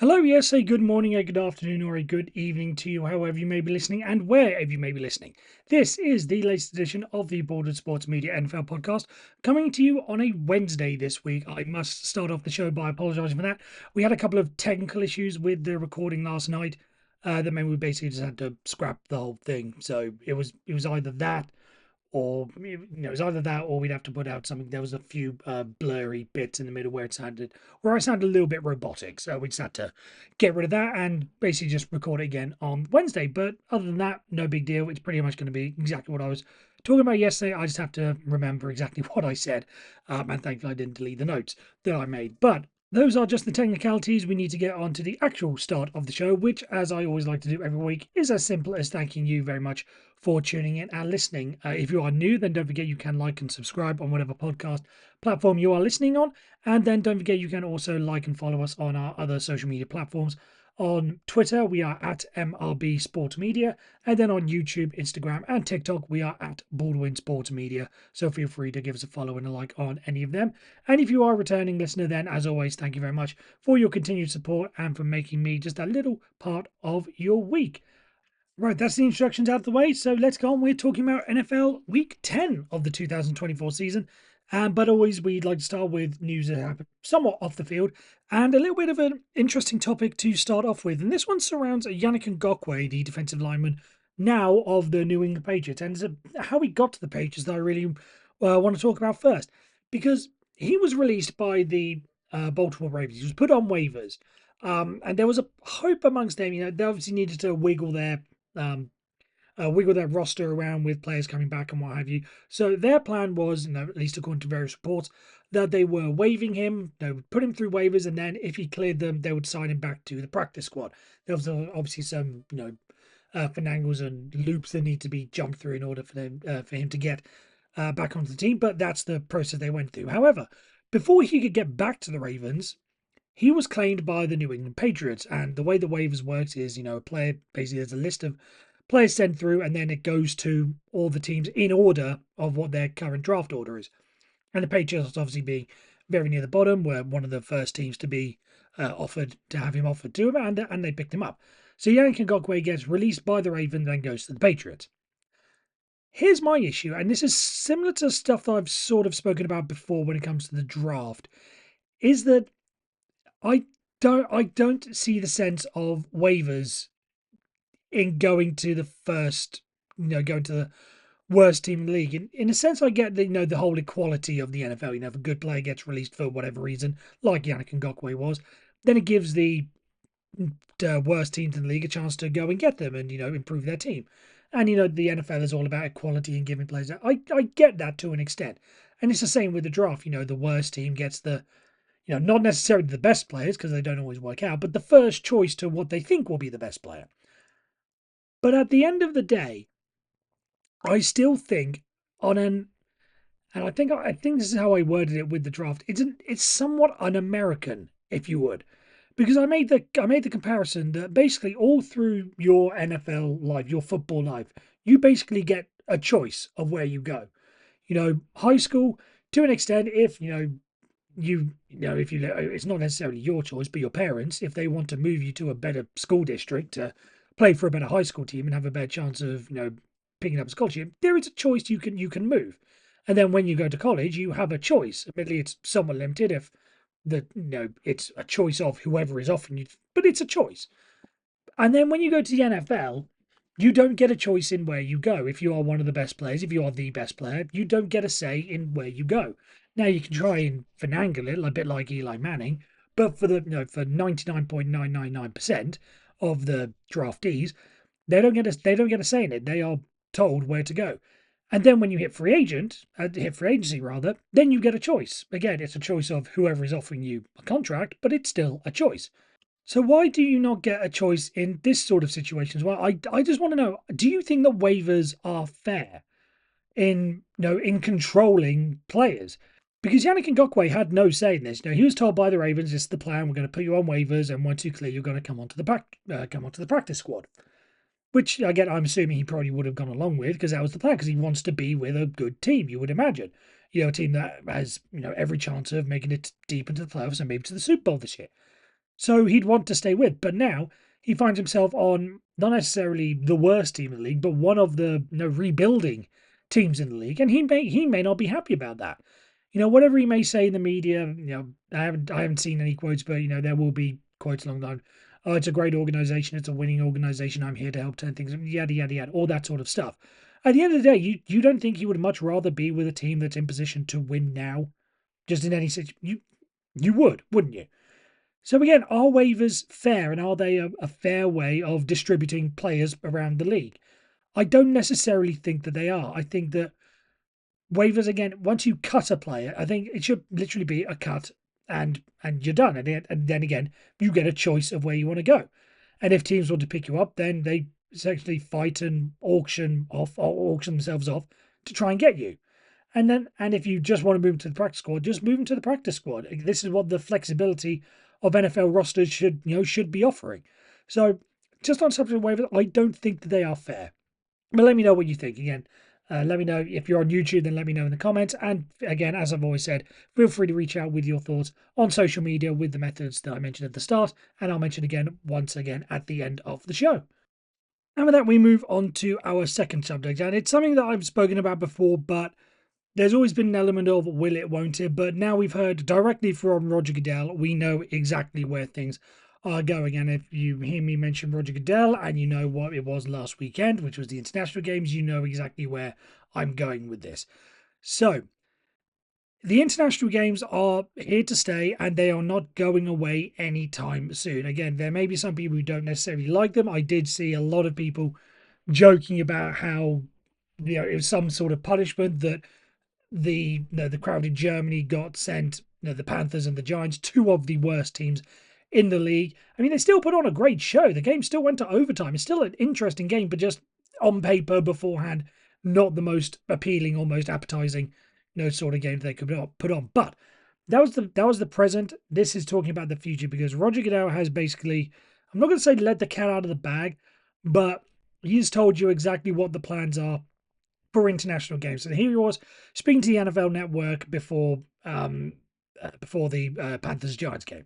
Hello, yes, a good morning, a good afternoon, or a good evening to you, however you may be listening and wherever you may be listening. This is the latest edition of the Waldron Sports Media NFL podcast, coming to you on a Wednesday this week. I must start off the show by apologising for that. We had a couple of technical issues with the recording last night that meant we basically just had to scrap the whole thing. So it was either that or it was either that or we'd have to put out something. There was a few blurry bits in the middle where I sounded a little bit robotic, so we just had to get rid of that and basically just record it again on Wednesday. But other than that, no big deal. It's pretty much going to be exactly what I was talking about yesterday. I just have to remember exactly what I said, and thankfully I didn't delete the notes that I made. But those are just the technicalities. We need to get on to the actual start of the show, which, as I always like to do every week, is as simple as thanking you very much for tuning in and listening. If you are new, then don't forget you can like and subscribe on whatever podcast platform you are listening on. And then don't forget you can also like and follow us on our other social media platforms. On Twitter, we are at MRB Sport Media. And then on YouTube, Instagram, and TikTok, we are at Baldwin Sport Media. So feel free to give us a follow and a like on any of them. And if you are a returning listener, then as always, thank you very much for your continued support and for making me just a little part of your week. Right, that's the introductions out of the way. So let's go on. We're talking about NFL Week 10 of the 2024 season. But always, we'd like to start with news that happened somewhat off the field and a little bit of an interesting topic to start off with. And this one surrounds Yannick Ngakoue, the defensive lineman now of the New England Patriots. And it's how he got to the Patriots that I really want to talk about first. Because he was released by the Baltimore Ravens. He was put on waivers. And there was a hope amongst them. They obviously needed to um, wiggle their roster around with players coming back and what have you. So their plan was, at least according to various reports, that they were waiving him. They would put him through waivers, and then if he cleared them, they would sign him back to the practice squad. There was obviously some, finagles and loops that need to be jumped through in order for him to get back onto the team. But that's the process they went through. However, before he could get back to the Ravens, he was claimed by the New England Patriots. And the way the waivers works is, a player basically there's a list of players sent through, and then it goes to all the teams in order of what their current draft order is. And the Patriots obviously being very near the bottom, were one of the first teams to be offered to have him offered to him, and they picked him up. So Yannick Ngakoue gets released by the Ravens and goes to the Patriots. Here's my issue, and this is similar to stuff that I've sort of spoken about before when it comes to the draft, is that I don't see the sense of waivers in going to the first, going to the worst team in the league. In a sense, I get the whole equality of the NFL. If a good player gets released for whatever reason, like Yannick Ngakoue was, then it gives the worst teams in the league a chance to go and get them and improve their team. And the NFL is all about equality and giving players. I get that to an extent, and it's the same with the draft. The worst team gets the not necessarily the best players because they don't always work out, but the first choice to what they think will be the best player. But at the end of the day, I still think and I think this is how I worded it with the draft. It's somewhat un-American, if you would, because I made the comparison that basically all through your NFL life, your football life, you basically get a choice of where you go. High school to an extent, if if it's not necessarily your choice, but your parents, if they want to move you to a better school district to play for a better high school team and have a better chance of picking up a scholarship, there is a choice you can move. And then when you go to college, you have a choice. Admittedly, it's somewhat limited if it's a choice of whoever is offering you, but it's a choice. And then when you go to the NFL, you don't get a choice in where you go. If you are one of the best players, if you are the best player, you don't get a say in where you go. Now you can try and finagle it a bit like Eli Manning, but for 99.999% of the draftees, they don't get a say in it. They are told where to go. And then when you hit free agency rather, then you get a choice. Again, it's a choice of whoever is offering you a contract, but it's still a choice. So why do you not get a choice in this sort of situation as well? I just want to know, do you think that waivers are fair in controlling players? Because Yannick Ngakoue had no say in this. He was told by the Ravens, "This is the plan. We're going to put you on waivers, and once you clear, you're going to come onto the practice squad." Which again, I'm assuming he probably would have gone along with because that was the plan. Because he wants to be with a good team. You would imagine, a team that has every chance of making it deep into the playoffs and maybe to the Super Bowl this year. So he'd want to stay with. But now he finds himself on not necessarily the worst team in the league, but one of the rebuilding teams in the league, and he may not be happy about that. Whatever he may say in the media, I haven't seen any quotes, but there will be quotes along the line. Oh, it's a great organization. It's a winning organization. I'm here to help turn things, yada yada yada, all that sort of stuff. At the end of the day, you don't think he would much rather be with a team that's in position to win now, just in any situation? You would, wouldn't you? So again, are waivers fair, and are they a fair way of distributing players around the league? I don't necessarily think that they are. I think that waivers, again, once you cut a player, I think it should literally be a cut and you're done. And then again, you get a choice of where you want to go. And if teams want to pick you up, then they essentially fight and auction off or auction themselves off to try and get you. And if you just want to move to the practice squad, just move them to the practice squad. This is what the flexibility of NFL rosters should be offering. So just on subject of waivers, I don't think that they are fair. But let me know what you think. Again, let me know if you're on YouTube, then let me know in the comments. And again, as I've always said, feel free to reach out with your thoughts on social media with the methods that I mentioned at the start, and I'll mention again once again at the end of the show. And with that, we move on to our second subject, and it's something that I've spoken about before, but there's always been an element of will it, won't it? But now we've heard directly from Roger Goodell. We know exactly where things are going. And if you hear me mention Roger Goodell and you know what it was last weekend, which was the international games, you know exactly where I'm going with this. So the international games are here to stay and they are not going away anytime soon. Again, there may be some people who don't necessarily like them. I did see a lot of people joking about how it was some sort of punishment that the crowd in Germany got sent the Panthers and the Giants, two of the worst teams in the league. I mean, they still put on a great show. The game still went to overtime. It's still an interesting game, but just on paper beforehand, not the most appealing or most appetizing, sort of game they could put on. But that was the present. This is talking about the future because Roger Goodell has basically, I'm not going to say let the cat out of the bag, but he's told you exactly what the plans are for international games. And here he was speaking to the NFL Network before the Panthers Giants game.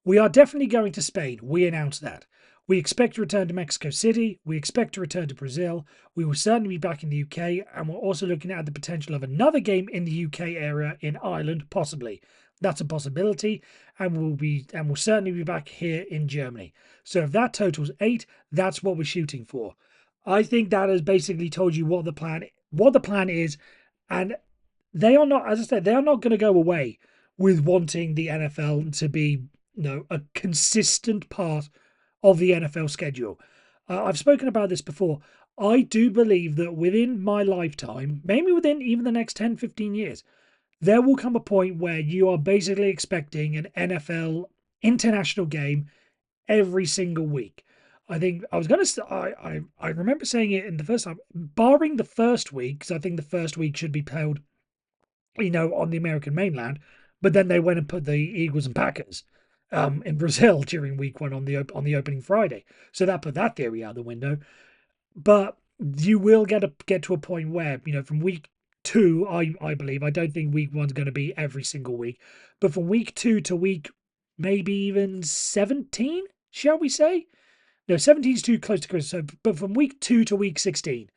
We are definitely going to Spain. We announced that. We expect to return to Mexico City. We expect to return to Brazil. We will certainly be back in the UK, and we're also looking at the potential of another game in the UK area in Ireland, possibly. That's a possibility, and we'll certainly be back here in Germany. So if that totals 8, that's what we're shooting for. I think that has basically told you what the plan is, and they are not, as I said, they are not going to go away with wanting the NFL to be, a consistent part of the NFL schedule. I've spoken about this before. I do believe that within my lifetime, maybe within even the next 10, 15 years, there will come a point where you are basically expecting an NFL international game every single week. I think I was going to. I remember saying it in the first time, barring the first week, because I think the first week should be held, on the American mainland. But then they went and put the Eagles and Packers, in Brazil during week 1 on the opening Friday. So that put that theory out the window. But you will get to a point where from week 2, I believe, I don't think week 1's going to be every single week, but from week 2 to week maybe even 17, shall we say? No, 17 is too close to Christmas. So, but from week 2 to week 16,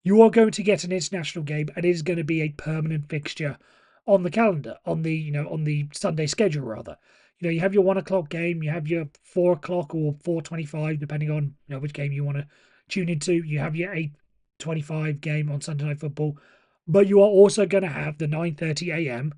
you are going to get an international game, and it is going to be a permanent fixture on the calendar, on the Sunday schedule rather. You have your 1 o'clock game, you have your 4 o'clock or 4:25, depending on which game you want to tune into. You have your 8:25 game on Sunday Night Football, but you are also going to have the 9:30 a.m.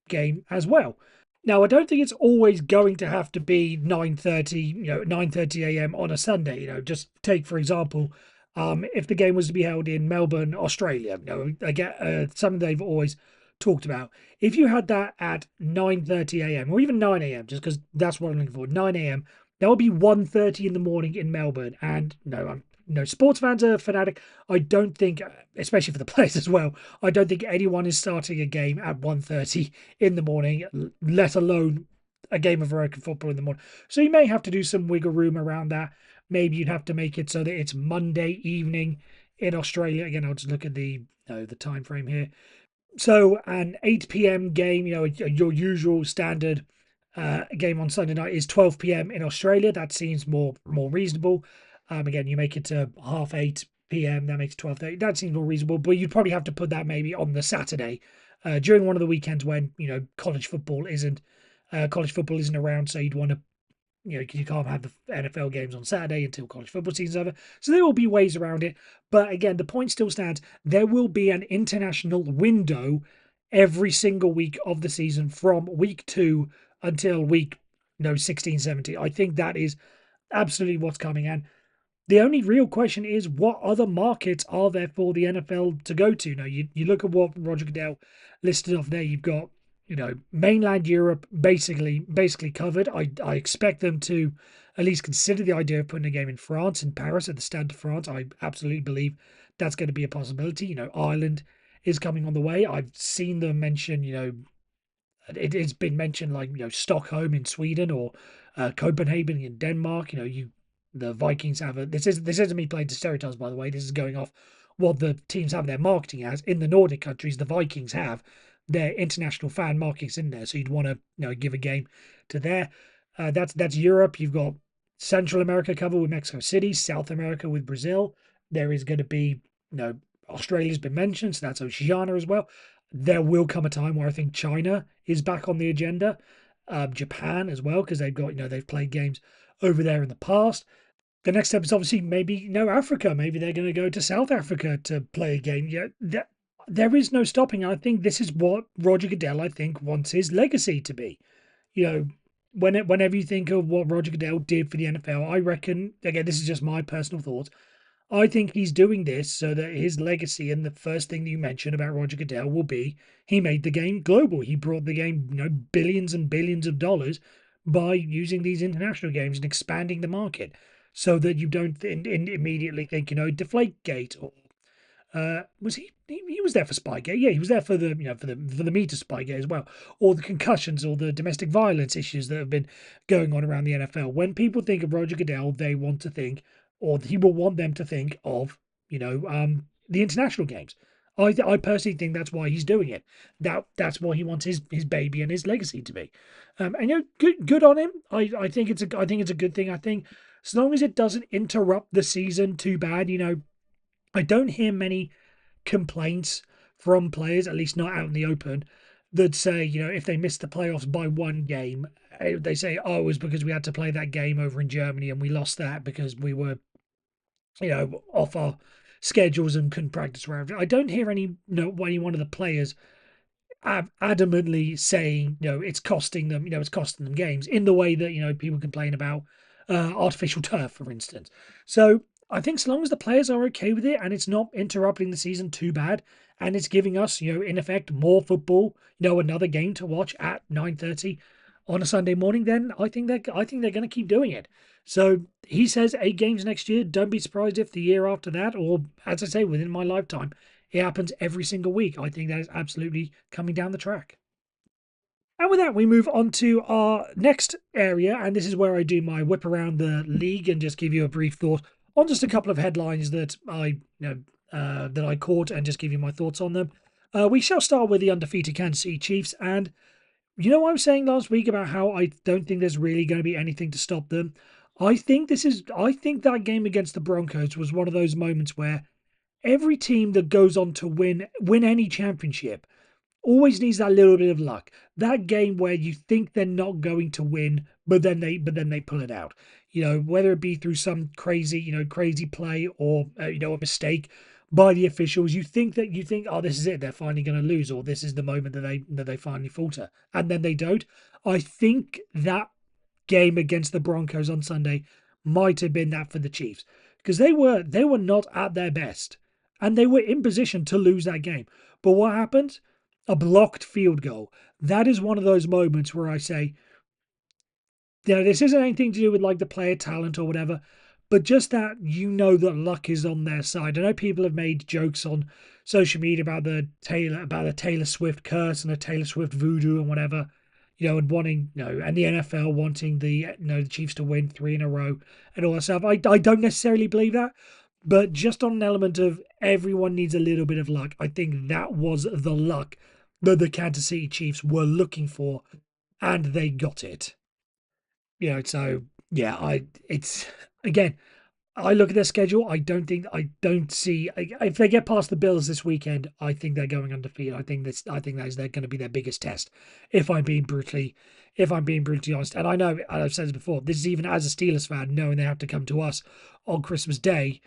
game as well. Now, I don't think it's always going to have to be 9:30, 9:30 a.m. on a Sunday. Just take for example, if the game was to be held in Melbourne, Australia. Again, something they've always talked about. If you had that at 9:30 a.m. or even 9 a.m., just because that's what I'm looking for, 9 a.m. That would be 1:30 in the morning in Melbourne. And sports fans are fanatic. I don't think, especially for the players as well, I don't think anyone is starting a game at 1:30 in the morning, let alone a game of American football in the morning. So you may have to do some wiggle room around that. Maybe you'd have to make it so that it's Monday evening in Australia. Again, I'll just look at the time frame here. So an 8 p.m. game, your usual standard game on Sunday night is 12 p.m. in Australia. That seems more reasonable. Again, you make it to half 8 p.m. That makes it 12:30. That seems more reasonable, but you'd probably have to put that maybe on the Saturday during one of the weekends when college football isn't around. So you'd want to, because you can't have the NFL games on Saturday until college football season's over. So there will be ways around it. But again, the point still stands. There will be an international window every single week of the season from week 2 until week 16, 17. I think that is absolutely what's coming. And the only real question is, what other markets are there for the NFL to go to? Now, you look at what Roger Goodell listed off there. You've got, mainland Europe basically covered. I expect them to at least consider the idea of putting a game in France, in Paris, at the Stade de France. I absolutely believe that's going to be a possibility. Ireland is coming on the way. I've seen them mention, it's been mentioned like Stockholm in Sweden or Copenhagen in Denmark. The Vikings have a this isn't me playing to stereotypes, by the way. This is going off what the teams have their marketing as. In the Nordic countries, the Vikings have their international fan markings in there, so you'd want to give a game to there. That's Europe. You've got Central America covered with Mexico City, South America with Brazil. There is going to be Australia's been mentioned, so that's Oceania as well. There will come a time where I think China is back on the agenda, Japan as well, because they've played games over there in the past. The next step is obviously maybe Africa. Maybe they're going to go to South Africa to play a game. Yeah, there is no stopping. I think this is what Roger Goodell, I think, wants his legacy to be. Whenever you think of what Roger Goodell did for the NFL, I reckon, again, this is just my personal thoughts. I think he's doing this so that his legacy, and the first thing that you mentioned about Roger Goodell, will be he made the game global. He brought the game, billions and billions of dollars by using these international games and expanding the market, so that you don't immediately think, Deflategate, or was he was there for Spygate? Yeah, he was there for the for the meter Spygate as well, or the concussions or the domestic violence issues that have been going on around the NFL. When people think of Roger Goodell, they want to think, or he will want them to think of, the international games. I personally think that's why he's doing it. That's what he wants his baby and his legacy to be. And good on him. I think it's a good thing. I think as long as it doesn't interrupt the season too bad, I don't hear many complaints from players, at least not out in the open, that say, if they miss the playoffs by one game, they say, oh, it was because we had to play that game over in Germany and we lost that because we were, off our schedules and couldn't practice wherever. I don't hear any one of the players adamantly saying, it's costing them, games in the way that, people complain about artificial turf, for instance. So I think as long as the players are okay with it and it's not interrupting the season too bad, and it's giving us, in effect, more football, another game to watch at 9:30 on a Sunday morning, then I think they're going to keep doing it. So he says 8 games next year. Don't be surprised if the year after that, or as I say, within my lifetime, it happens every single week. I think that is absolutely coming down the track. And with that, we move on to our next area, and this is where I do my whip around the league and just give you a brief thought on just a couple of headlines that I caught, and just give you my thoughts on them. We shall start with the undefeated Kansas City Chiefs, and what I was saying last week about how I don't think there's really going to be anything to stop them. I think that game against the Broncos was one of those moments where every team that goes on to win any championship always needs that little bit of luck. That game where you think they're not going to win, but then they pull it out. Whether it be through some crazy play, or a mistake by the officials. You think, oh, this is it, they're finally going to lose, or this is the moment that they finally falter, and then they don't. I think that game against the Broncos on Sunday might have been that for the Chiefs, because they were not at their best, and they were in position to lose that game. But what happened? A blocked field goal. That is one of those moments where I say, this isn't anything to do with like the player talent or whatever, but just that that luck is on their side. I know people have made jokes on social media about the Taylor Swift curse and the Taylor Swift voodoo and whatever, and wanting, and the NFL wanting the Chiefs to win 3 in a row and all that stuff. I don't necessarily believe that, but just on an element of everyone needs a little bit of luck, I think that was the luck that the Kansas City Chiefs were looking for and they got it. So yeah, it's again. I look at their schedule. I don't see if they get past the Bills this weekend. I think they're going undefeated. I think that is they're going to be their biggest test. If I'm being brutally honest, and I know, and I've said this before, this is even as a Steelers fan, knowing they have to come to us on Christmas Day.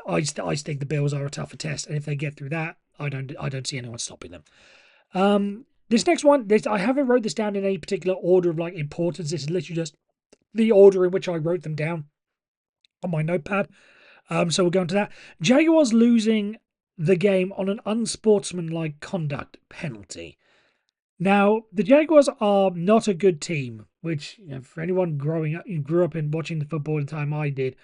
I think the Bills are a tougher test, and if they get through that, I don't see anyone stopping them. This next one, I haven't wrote this down in any particular order of like importance. This is literally just the order in which I wrote them down on my notepad. So we'll go into that. Jaguars losing the game on an unsportsmanlike conduct penalty. Now, the Jaguars are not a good team, which for anyone growing up, who grew up in watching the football the time I did,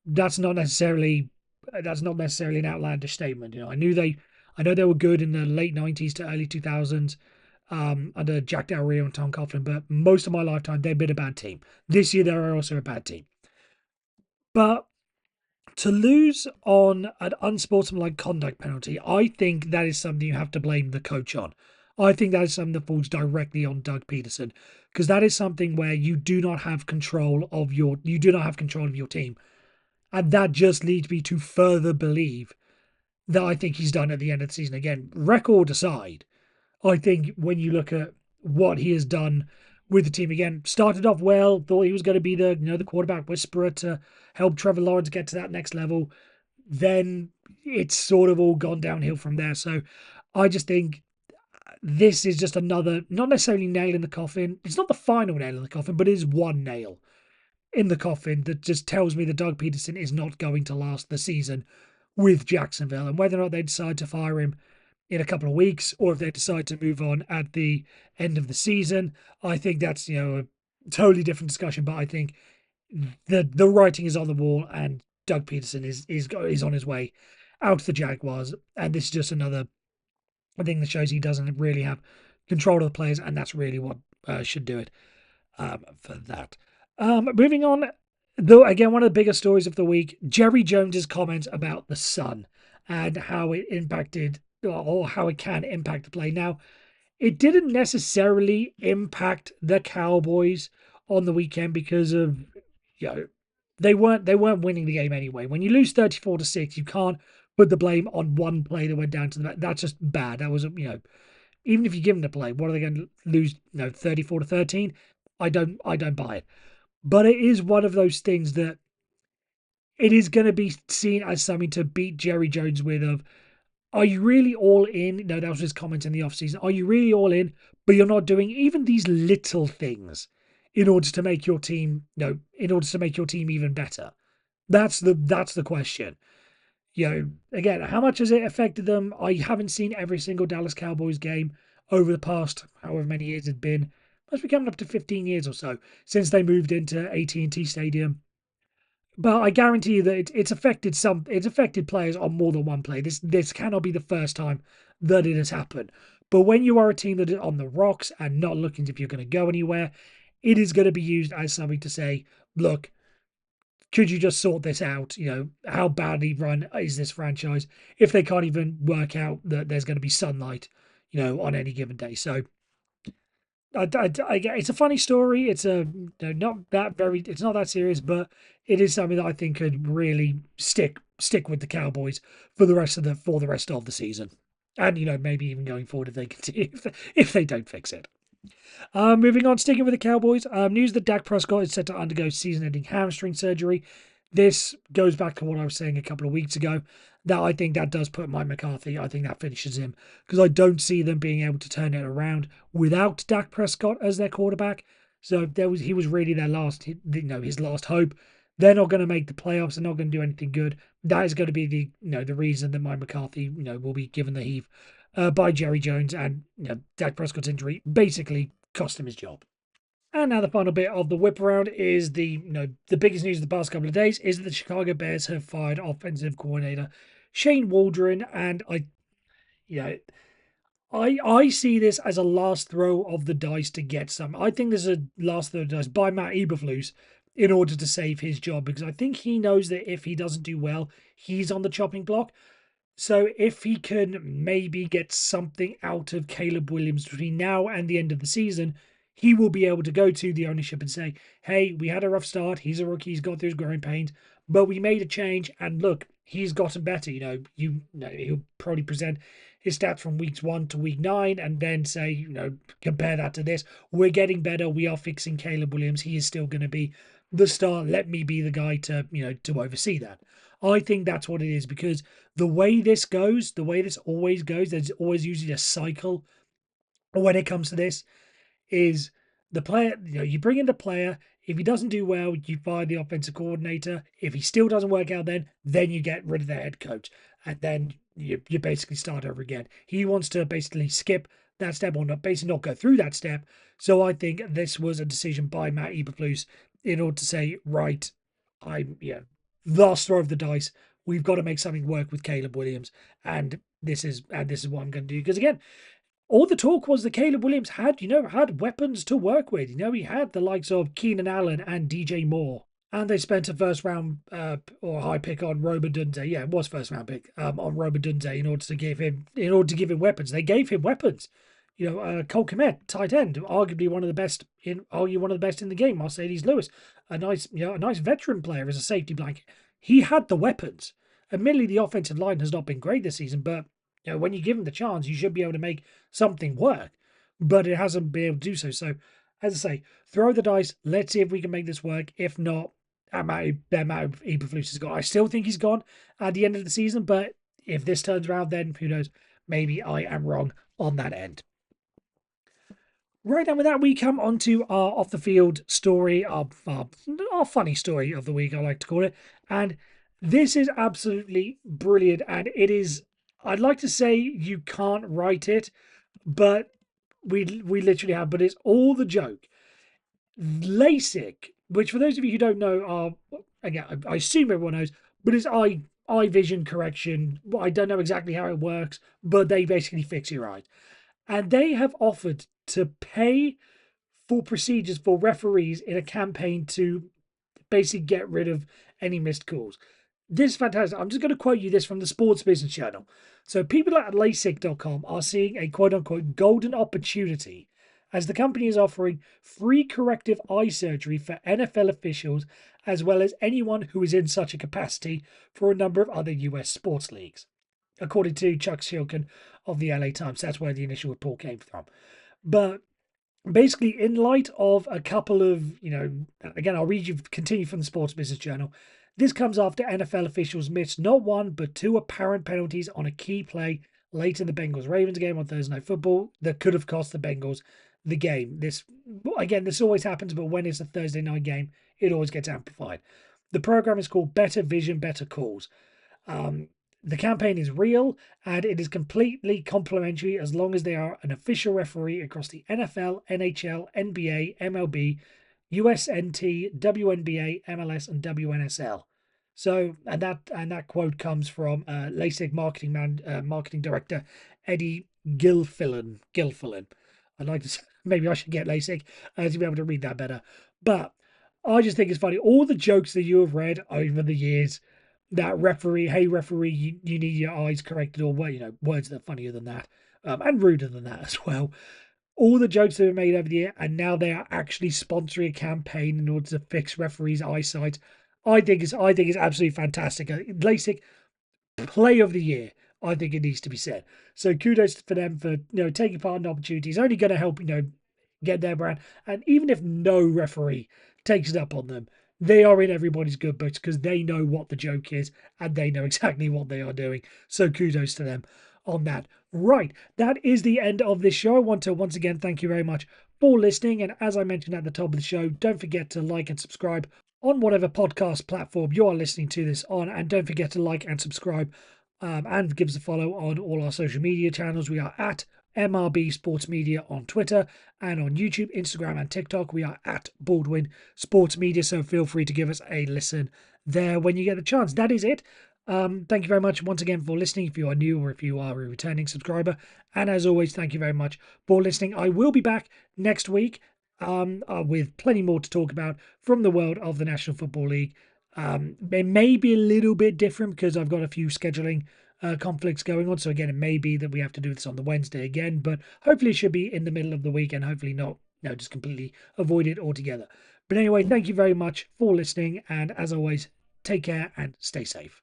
that's not necessarily an outlandish statement. I know they were good in the late '90s to early 2000s under Jack Del Rio and Tom Coughlin, but most of my lifetime they've been a bad team. This year they're also a bad team, but to lose on an unsportsmanlike conduct penalty, I think that is something you have to blame the coach on. I think that is something that falls directly on Doug Peterson, because that is something where you do not have control of your team, and that just leads me to further believe that I think he's done at the end of the season. Again, record aside, I think when you look at what he has done with the team, again, started off well, thought he was going to be the quarterback whisperer to help Trevor Lawrence get to that next level. Then it's sort of all gone downhill from there. So I just think this is just another, not necessarily nail in the coffin. It's not the final nail in the coffin, but it is one nail in the coffin that just tells me that Doug Peterson is not going to last the season with Jacksonville. And whether or not they decide to fire him in a couple of weeks, or if they decide to move on at the end of the season, I think that's a totally different discussion. But I think the writing is on the wall, and Doug Peterson is on his way out to the Jaguars, and this is just another thing that shows he doesn't really have control of the players, and that's really what should do it for that. Moving on, though, again, one of the bigger stories of the week: Jerry Jones's comments about the sun and how it impacted, or how it can impact the play. Now, it didn't necessarily impact the Cowboys on the weekend because of they weren't winning the game anyway. When you lose 34-6, you can't put the blame on one play that went down to the back. That's just bad. That was even if you give them the play, what are they going to lose? 34-13. I don't buy it. But it is one of those things that it is going to be seen as something to beat Jerry Jones with. Of, are you really all in? No, that was his comment in the offseason. Are you really all in, but you're not doing even these little things in order to make your team, in order to make your team even better? That's the question. Again, how much has it affected them? I haven't seen every single Dallas Cowboys game over the past however many years it's been. Must be coming up to 15 years or so since they moved into AT&T Stadium. But I guarantee you that it's affected players on more than one play. This cannot be the first time that it has happened. But when you are a team that is on the rocks and not looking if you're going to go anywhere, it is going to be used as something to say, look, could you just sort this out? How badly run is this franchise if they can't even work out that there's going to be sunlight, on any given day? So it's a funny story. It's it's not that serious, but it is something that I think could really stick with the Cowboys for the rest of the season, and maybe even going forward if they continue if they don't fix it. Moving on, sticking with the Cowboys, news that Dak Prescott is set to undergo season-ending hamstring surgery. This goes back to what I was saying a couple of weeks ago, that I think that does put Mike McCarthy, I think that finishes him, because I don't see them being able to turn it around without Dak Prescott as their quarterback. So he was really their his last hope. They're not going to make the playoffs. They're not going to do anything good. That is going to be the reason that Mike McCarthy, will be given the heave by Jerry Jones, and Dak Prescott's injury basically cost him his job. And now the final bit of the whip around is the biggest news of the past couple of days is that the Chicago Bears have fired offensive coordinator Shane Waldron, and I see this as a last throw of the dice to get some. I think this is a last throw of the dice by Matt Eberflus in order to save his job, because I think he knows that if he doesn't do well, he's on the chopping block. So if he can maybe get something out of Caleb Williams between now and the end of the season, he will be able to go to the ownership and say, hey, we had a rough start. He's a rookie. He's got through his growing pains, but we made a change. And look, he's gotten better. He'll probably present his stats from weeks 1 to week 9 and then say, compare that to this. We're getting better. We are fixing Caleb Williams. He is still going to be the star. Let me be the guy to oversee that. I think that's what it is, because the way this goes, the way this always goes, there's always usually a cycle when it comes to this, is the player, you bring in the player. If he doesn't do well, you fire the offensive coordinator. If he still doesn't work out, then you get rid of the head coach. And then you basically start over again. He wants to basically skip that step, or basically not go through that step. So I think this was a decision by Matt Eberflus in order to say, right, last throw of the dice. We've got to make something work with Caleb Williams, and this is what I'm going to do. Because again, all the talk was that Caleb Williams had weapons to work with. He had the likes of Keenan Allen and DJ Moore. And they spent a first round or high pick on Robert Dunze. Yeah, it was first round pick on Robert Dunze in order to give him weapons. They gave him weapons. Cole Kmet, tight end, arguably one of the best in the game. Mercedes Lewis, a nice veteran player as a safety blanket. He had the weapons. Admittedly, the offensive line has not been great this season, but when you give him the chance, you should be able to make something work. But it hasn't been able to do so. So, as I say, throw the dice. Let's see if we can make this work. If not, Matt Eberflus is gone. I still think he's gone at the end of the season, but if this turns around, then who knows? Maybe I am wrong on that end. Right, and with that, we come on to our off the field story, our funny story of the week, I like to call it. And this is absolutely brilliant. And it is, I'd like to say you can't write it, but we literally have, but it's all the joke. LASIK, which for those of you who don't know, are, again, I assume everyone knows, but it's eye vision correction. I don't know exactly how it works, but they basically fix your eyes. And they have offered to pay for procedures for referees in a campaign to basically get rid of any missed calls. This is fantastic. I'm just going to quote you this from the Sports Business Journal. So people at LASIK.com are seeing a quote-unquote golden opportunity as the company is offering free corrective eye surgery for NFL officials as well as anyone who is in such a capacity for a number of other US sports leagues, according to Chuck Shilkin of the LA Times. That's where the initial report came from. But basically, in light of a couple of, again, I'll continue from the Sports Business Journal. This comes after NFL officials missed not one, but two apparent penalties on a key play late in the Bengals-Ravens game on Thursday Night Football that could have cost the Bengals the game. This always happens, but when it's a Thursday night game, it always gets amplified. The program is called Better Vision, Better Calls. The campaign is real and it is completely complimentary as long as they are an official referee across the NFL, NHL, NBA, MLB, USNT, WNBA, MLS, and WNSL. So, and that quote comes from LASIK marketing director Eddie Gilfillan. I'd like to say, maybe I should get LASIK to be able to read that better. But I just think it's funny. All the jokes that you have read over the years, that referee, hey referee, you need your eyes corrected, or words that are funnier than that, and ruder than that as well. All the jokes that were made over the year, and now they are actually sponsoring a campaign in order to fix referees' eyesight. I think it's absolutely fantastic. LASIK play of the year. I think it needs to be said. So kudos for them for taking part in the opportunity. It's only going to help get their brand. And even if no referee takes it up on them, they are in everybody's good books because they know what the joke is and they know exactly what they are doing. So kudos to them on that. Right, that is the end of this show. I want to once again thank you very much for listening. And as I mentioned at the top of the show, don't forget to like and subscribe on whatever podcast platform you are listening to this on. And don't forget to like and subscribe and give us a follow on all our social media channels. We are at MRB Sports Media on Twitter, and on YouTube, Instagram, and TikTok, we are at Baldwin Sports Media. So feel free to give us a listen there when you get a chance. That is it. Thank you very much once again for listening if you are new or if you are a returning subscriber. And as always, thank you very much for listening. I will be back next week with plenty more to talk about from the world of the National Football League. It may be a little bit different because I've got a few scheduling conflicts going on. So again, it may be that we have to do this on the Wednesday again, but hopefully it should be in the middle of the week and hopefully not No, just completely avoid it altogether. But anyway, thank you very much for listening. And as always, take care and stay safe.